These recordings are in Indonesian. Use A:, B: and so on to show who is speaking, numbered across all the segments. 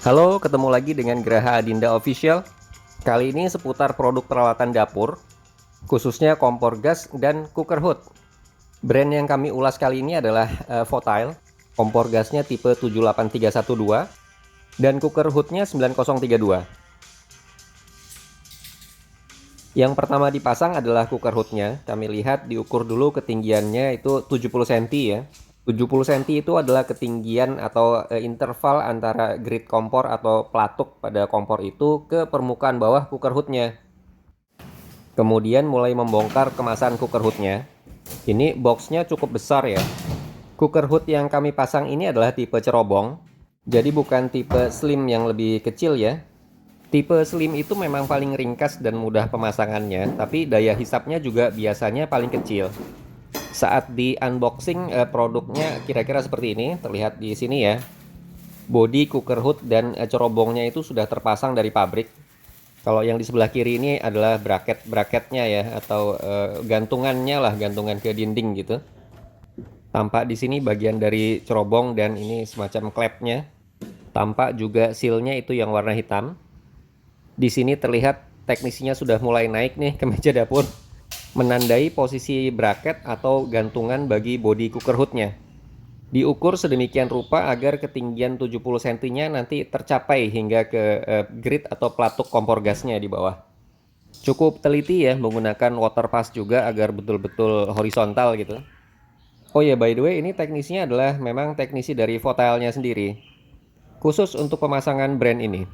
A: Halo, ketemu lagi dengan Graha Adinda Official. Kali ini seputar produk peralatan dapur, khususnya kompor gas dan cooker hood. Brand yang kami ulas kali ini adalah Votile. Kompor gasnya tipe 78312 dan cooker hoodnya 9032. Yang pertama dipasang adalah cooker hoodnya. Kami lihat diukur dulu ketinggiannya itu 70 cm ya. 70 cm itu adalah ketinggian atau interval antara grid kompor atau pelatuk pada kompor itu ke permukaan bawah cooker hoodnya. Kemudian mulai membongkar kemasan cooker hoodnya. Ini boxnya cukup besar ya. Cooker hood yang kami pasang ini adalah tipe cerobong. Jadi bukan tipe slim yang lebih kecil ya. Tipe slim itu memang paling ringkas dan mudah pemasangannya, tapi daya hisapnya juga biasanya paling kecil. Saat di unboxing produknya kira-kira seperti ini, terlihat di sini ya. Bodi cooker hood dan cerobongnya itu sudah terpasang dari pabrik. Kalau yang di sebelah kiri ini adalah bracket-bracketnya ya, atau gantungannya lah, gantungan ke dinding gitu. Tampak di sini bagian dari cerobong dan ini semacam klepnya. Tampak juga sealnya itu yang warna hitam. Di sini terlihat teknisinya sudah mulai naik nih ke meja dapur, menandai posisi bracket atau gantungan bagi bodi cooker hoodnya. Diukur sedemikian rupa agar ketinggian 70 cm-nya nanti tercapai hingga ke grid atau pelatuk kompor gasnya di bawah. Cukup teliti ya menggunakan water pass juga agar betul-betul horizontal gitu. Oh ya, by the way, ini teknisinya adalah memang teknisi dari Votile-nya sendiri, khusus untuk pemasangan brand ini.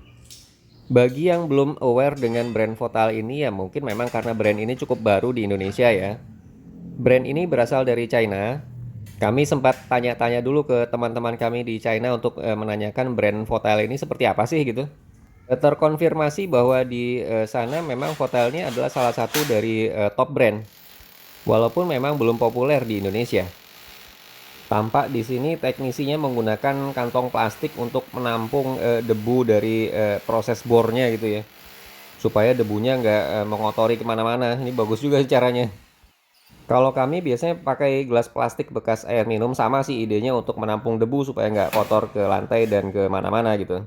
A: Bagi yang belum aware dengan brand Votile ini ya mungkin memang karena brand ini cukup baru di Indonesia ya. Brand ini berasal dari China. Kami sempat tanya-tanya dulu ke teman-teman kami di China untuk menanyakan brand Votile ini seperti apa sih gitu. Terkonfirmasi bahwa di sana memang Votile ini adalah salah satu dari top brand. Walaupun memang belum populer di Indonesia. Tampak di sini teknisinya menggunakan kantong plastik untuk menampung debu dari proses bornya gitu ya. Supaya debunya nggak mengotori kemana-mana. Ini bagus juga caranya. Kalau kami biasanya pakai gelas plastik bekas air minum, sama sih idenya untuk menampung debu supaya nggak kotor ke lantai dan ke mana-mana gitu.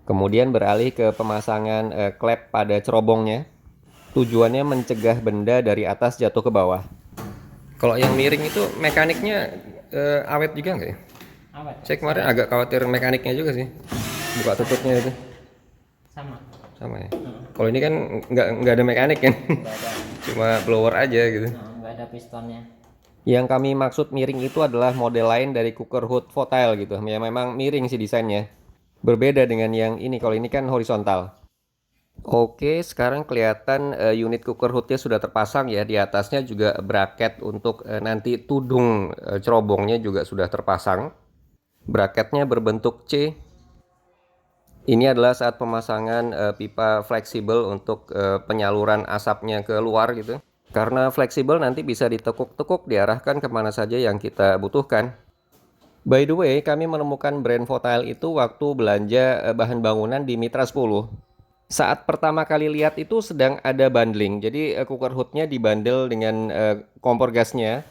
A: Kemudian beralih ke pemasangan klep pada cerobongnya. Tujuannya mencegah benda dari atas jatuh ke bawah. Kalau yang miring itu mekaniknya awet juga nggak ya?
B: Awet.
A: Saya kemarin agak khawatir mekaniknya juga sih. Buka tutupnya itu
B: Sama.
A: sama ya. Kalau ini kan nggak ada mekanik kan,
B: Nggak ada.
A: cuma blower aja gitu.
B: Nggak ada pistonnya.
A: Yang kami maksud miring itu adalah model lain dari cooker hood Votile gitu. Ya memang miring sih desainnya. Berbeda dengan yang ini. Kalau ini kan horizontal. Oke, sekarang kelihatan unit cooker hoodnya sudah terpasang ya. Di atasnya juga bracket untuk nanti tudung cerobongnya juga sudah terpasang. Bracketnya berbentuk C. Ini adalah saat pemasangan pipa fleksibel untuk penyaluran asapnya ke luar gitu. Karena fleksibel nanti bisa ditekuk-tekuk diarahkan kemana saja yang kita butuhkan. By the way, kami menemukan brand Votile itu waktu belanja bahan bangunan di Mitra 10. Saat pertama kali lihat itu sedang ada bundling. Jadi cooker hoodnya dibundle dengan kompor gasnya.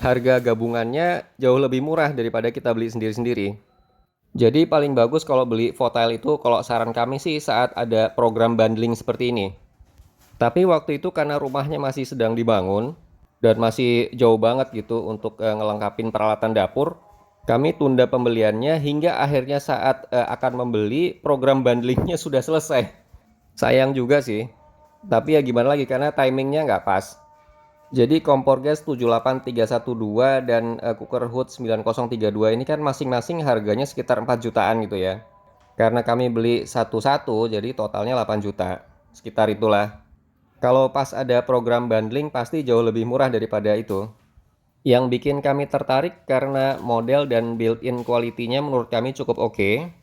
A: Harga gabungannya jauh lebih murah daripada kita beli sendiri-sendiri. Jadi paling bagus kalau beli Votile itu, kalau saran kami sih, saat ada program bundling seperti ini. Tapi waktu itu karena rumahnya masih sedang dibangun dan masih jauh banget gitu untuk ngelengkapin peralatan dapur, kami tunda pembeliannya hingga akhirnya saat akan membeli, program bundlingnya sudah selesai. Sayang juga sih. Tapi ya gimana lagi karena timingnya nggak pas. Jadi kompor gas 78312 dan cooker hood 9032 ini kan masing-masing harganya sekitar 4 jutaan gitu ya. Karena kami beli satu-satu jadi totalnya 8 juta. Sekitar itulah. Kalau pas ada program bundling pasti jauh lebih murah daripada itu. Yang bikin kami tertarik karena model dan built-in quality-nya menurut kami cukup oke.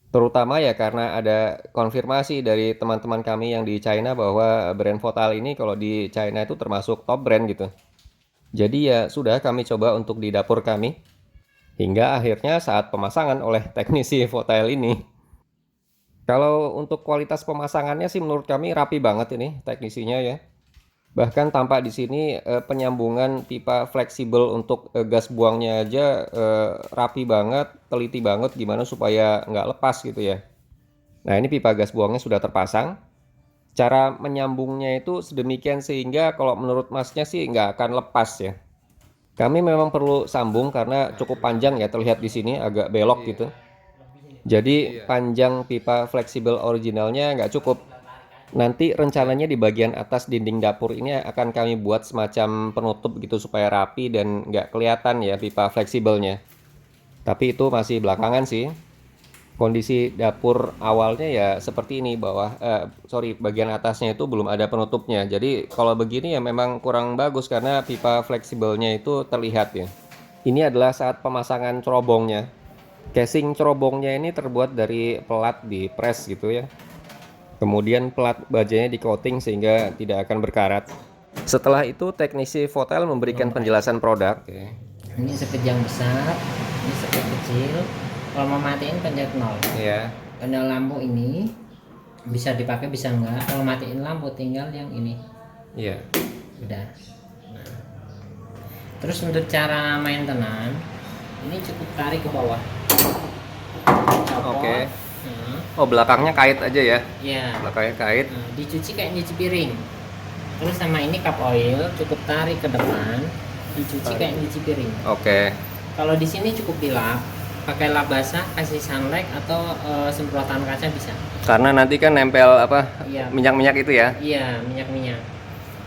A: Terutama ya karena ada konfirmasi dari teman-teman kami yang di China bahwa brand Votile ini kalau di China itu termasuk top brand gitu. Jadi ya sudah kami coba untuk di dapur kami. Hingga akhirnya saat pemasangan oleh teknisi Votile ini. Kalau untuk kualitas pemasangannya sih menurut kami rapi banget ini teknisinya ya. Bahkan tampak di sini penyambungan pipa fleksibel untuk gas buangnya aja rapi banget, teliti banget gimana supaya nggak lepas gitu ya. Nah, ini pipa gas buangnya sudah terpasang. Cara menyambungnya itu sedemikian sehingga kalau menurut Masnya sih nggak akan lepas ya. Kami memang perlu sambung karena cukup panjang ya, terlihat di sini agak belok gitu. Jadi panjang pipa fleksibel originalnya nggak cukup. Nanti rencananya di bagian atas dinding dapur ini akan kami buat semacam penutup gitu supaya rapi dan nggak kelihatan ya pipa fleksibelnya. Tapi itu masih belakangan sih. Kondisi dapur awalnya ya seperti ini, bagian atasnya itu belum ada penutupnya. Jadi kalau begini ya memang kurang bagus karena pipa fleksibelnya itu terlihat ya. Ini adalah saat pemasangan cerobongnya. Casing cerobongnya ini terbuat dari pelat di press gitu ya. Kemudian pelat bajanya di coating sehingga tidak akan berkarat. Setelah itu teknisi Votel memberikan penjelasan produk. Oke.
B: Ini speed yang besar, ini speed kecil. Kalau mau matiin pencet 0.
A: Iya.
B: Kendal lampu ini bisa dipakai bisa enggak. Kalau matiin lampu tinggal yang ini.
A: Iya.
B: Udah. Nah. Terus untuk cara maintenance, ini cukup tarik ke bawah. Copot.
A: Oke.
B: Nah,
A: Oh, belakangnya kait aja ya.
B: ya.
A: Belakangnya kait.
B: Nah, dicuci kayak nyuci piring. Terus sama ini cup oil cukup tarik ke depan, dicuci kayak nyuci piring.
A: Oke.
B: Kalau di sini cukup dilap, pakai lap basah, kasih sunlight atau semprotan kaca bisa.
A: Karena nanti kan nempel apa?
B: Iya.
A: Minyak-minyak itu ya.
B: Iya, minyak-minyak.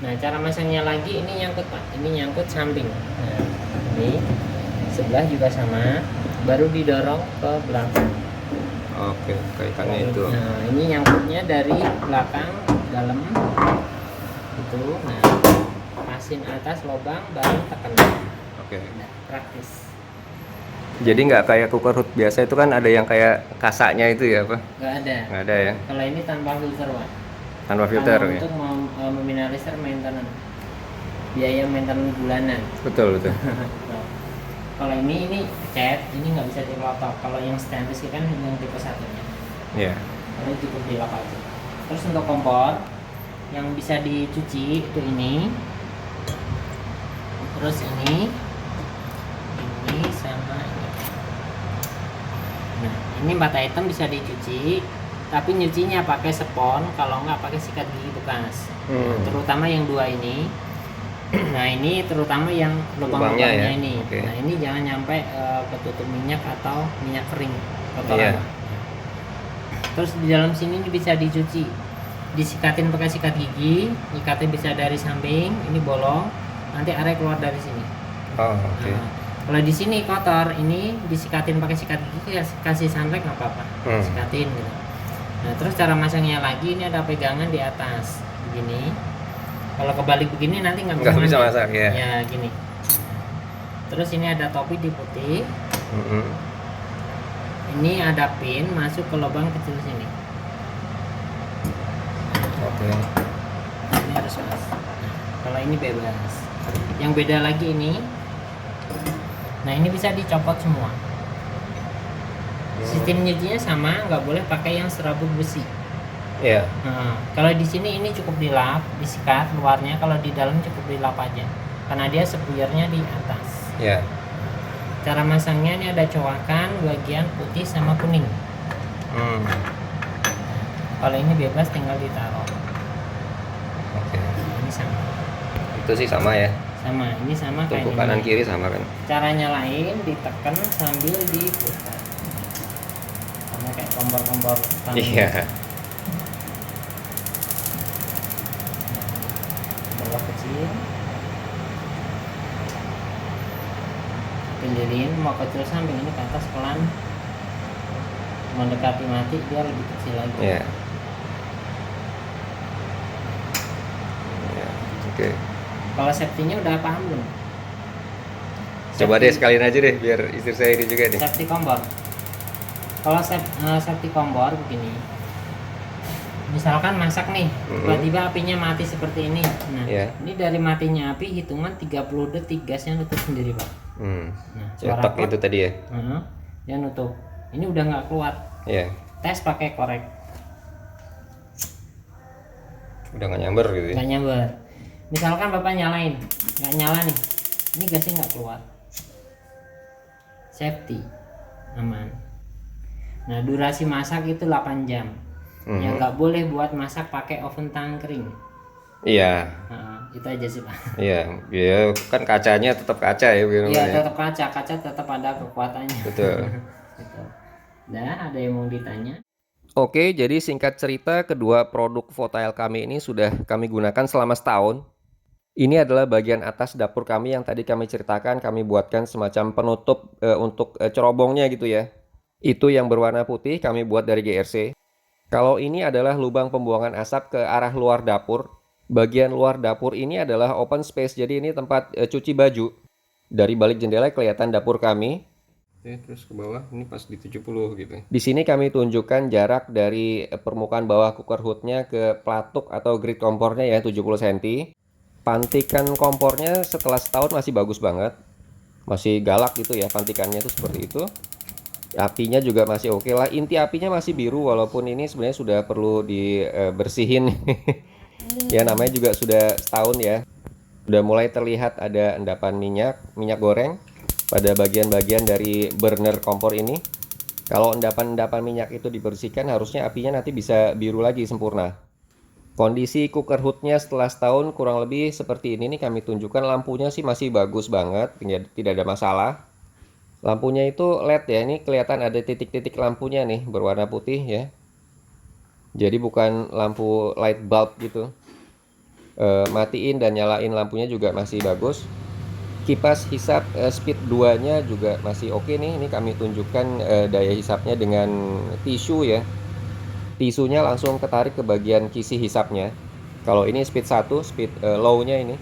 B: Nah, cara masangnya lagi ini nyangkut Pak. Ini nyangkut samping. Nah, ini sebelah juga sama, baru didorong ke belakang.
A: Oke, kaitannya itu.
B: Nah, ini nyangkutnya dari belakang dalam itu. Nah, pasin atas lubang baru tekan.
A: Oke.
B: Nah, praktis.
A: Jadi nggak kayak cooker hood biasa itu kan ada yang kayak kasaknya itu ya apa?
B: Nggak ada.
A: Nggak ada ya.
B: Kalau ini tanpa filter Pak.
A: Tanpa filter
B: Kalau
A: ya.
B: untuk meminimalisir maintenance, biaya maintenance bulanan.
A: Betul betul.
B: Kalau ini cat, ini nggak bisa dilotok. Kalau yang stainless kan yang tipe satunya.
A: Iya.
B: Ini cukup dilap aja. Terus untuk kompor yang bisa dicuci itu ini. Terus ini sama ini. Nah, ini 4 item bisa dicuci, tapi nyucinya pakai spons, kalau nggak pakai sikat gigi bekas. Terutama yang 2 ini. Nah, ini terutama yang lubang-lubangnya
A: ya?
B: ini.
A: Oke.
B: Nah, ini jangan nyampe ketutup minyak atau minyak kering kotoran.
A: Iya.
B: Terus di dalam sini ini bisa dicuci, disikatin pakai sikat gigi, ikatnya bisa dari samping, ini bolong, nanti area keluar dari sini.
A: Oh, oke.
B: Nah, kalau di sini kotor, ini disikatin pakai sikat gigi, kasih sunlight nggak apa-apa, sikatin gitu. Nah, terus cara masangnya lagi, ini ada pegangan di atas, begini. Kalau kebalik begini nanti nggak
A: Bisa masak ya.
B: Ya gini. Terus ini ada topi di putih. Ini ada pin masuk ke lubang kecil sini.
A: Oke.
B: Ini harus pas. Nah, kalau ini bebas. Yang beda lagi ini. Nah, ini bisa dicopot semua. Sistem nyucinya sama, nggak boleh pakai yang serabut besi.
A: Iya.
B: Nah, kalau di sini ini cukup dilap, disikat luarnya. Kalau di dalam cukup dilap aja, karena dia spuyernya di atas.
A: Iya.
B: Cara masangnya ini ada cowakan bagian putih sama kuning. Kalau ini bebas tinggal ditaruh.
A: Oke.
B: Ini sama.
A: Itu sih sama ya.
B: Sama, ini sama kayak
A: Tumpuk
B: ini.
A: kanan kiri sama kan.
B: Cara nyalain ditekan sambil diputar. Sama kayak kompor-kompor tangga.
A: Iya.
B: Bawah kecil. Pindelin mau kecil samping ini ke atas pelan. Mendekati mati dia lebih kecil lagi.
A: Iya. Iya. Oke.
B: Kalau safety-nya udah paham belum?
A: Coba deh sekalian aja deh biar istri saya ini juga nih.
B: Safety kompor. Kalau safety kompor begini. Misalkan masak nih, tiba-tiba apinya mati seperti ini. Nah, ini dari matinya api hitungan 30 detik gasnya nutup sendiri, Pak. Nah,
A: Cetak itu tadi ya.
B: Dia nutup. Ini udah nggak keluar.
A: Iya.
B: Tes pakai korek.
A: Udah nggak nyamber gitu ya.
B: Nggak nyamber. Misalkan Bapak nyalain, nggak nyala nih. Ini gasnya nggak keluar. Safety, aman. Nah, durasi masak itu 8 jam. Ya nggak boleh buat masak pakai oven tangkring.
A: Iya.
B: Itu aja sih Pak.
A: Iya, ya kan kacanya tetap kaca ya.
B: Iya, tetap kaca tetap ada kekuatannya.
A: Betul.
B: Gitu. Nah, ada yang mau ditanya?
A: Oke, jadi singkat cerita kedua produk Votail kami ini sudah kami gunakan selama setahun. Ini adalah bagian atas dapur kami yang tadi kami ceritakan, kami buatkan semacam penutup untuk cerobongnya gitu ya. Itu yang berwarna putih kami buat dari GRC. Kalau ini adalah lubang pembuangan asap ke arah luar dapur. Bagian luar dapur ini adalah open space, jadi ini tempat cuci baju. Dari balik jendela kelihatan dapur kami. Terus ke bawah ini pas di 70 gitu. Di sini kami tunjukkan jarak dari permukaan bawah cooker hoodnya ke pelatuk atau grid kompornya ya 70 cm. Pantikan kompornya setelah setahun masih bagus banget. Masih galak gitu ya pantikannya itu seperti itu. Apinya juga masih oke lah. Inti apinya masih biru walaupun ini sebenarnya sudah perlu dibersihin. Ya namanya juga sudah setahun ya. Sudah mulai terlihat ada endapan minyak goreng pada bagian-bagian dari burner kompor ini. Kalau endapan-endapan minyak itu dibersihkan, harusnya apinya nanti bisa biru lagi sempurna. Kondisi cooker hoodnya setelah setahun kurang lebih seperti ini nih kami tunjukkan. Lampunya sih masih bagus banget, tidak ada masalah. Lampunya itu LED ya, ini kelihatan ada titik-titik lampunya nih berwarna putih ya. Jadi bukan lampu light bulb gitu. Matiin dan nyalain lampunya juga masih bagus. Kipas hisap speed 2 nya juga masih oke nih. Ini kami tunjukkan daya hisapnya dengan tisu ya. Tisunya langsung ketarik ke bagian kisi hisapnya. Kalau ini speed 1, speed low nya ini.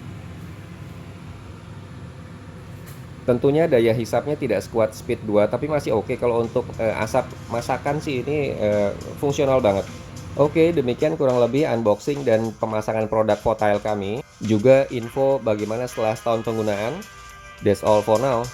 A: Tentunya daya hisapnya tidak sekuat speed 2, tapi masih oke. Kalau untuk asap masakan sih ini fungsional banget. Oke, demikian kurang lebih unboxing dan pemasangan produk Votail kami. Juga info bagaimana setelah setahun penggunaan. That's all for now.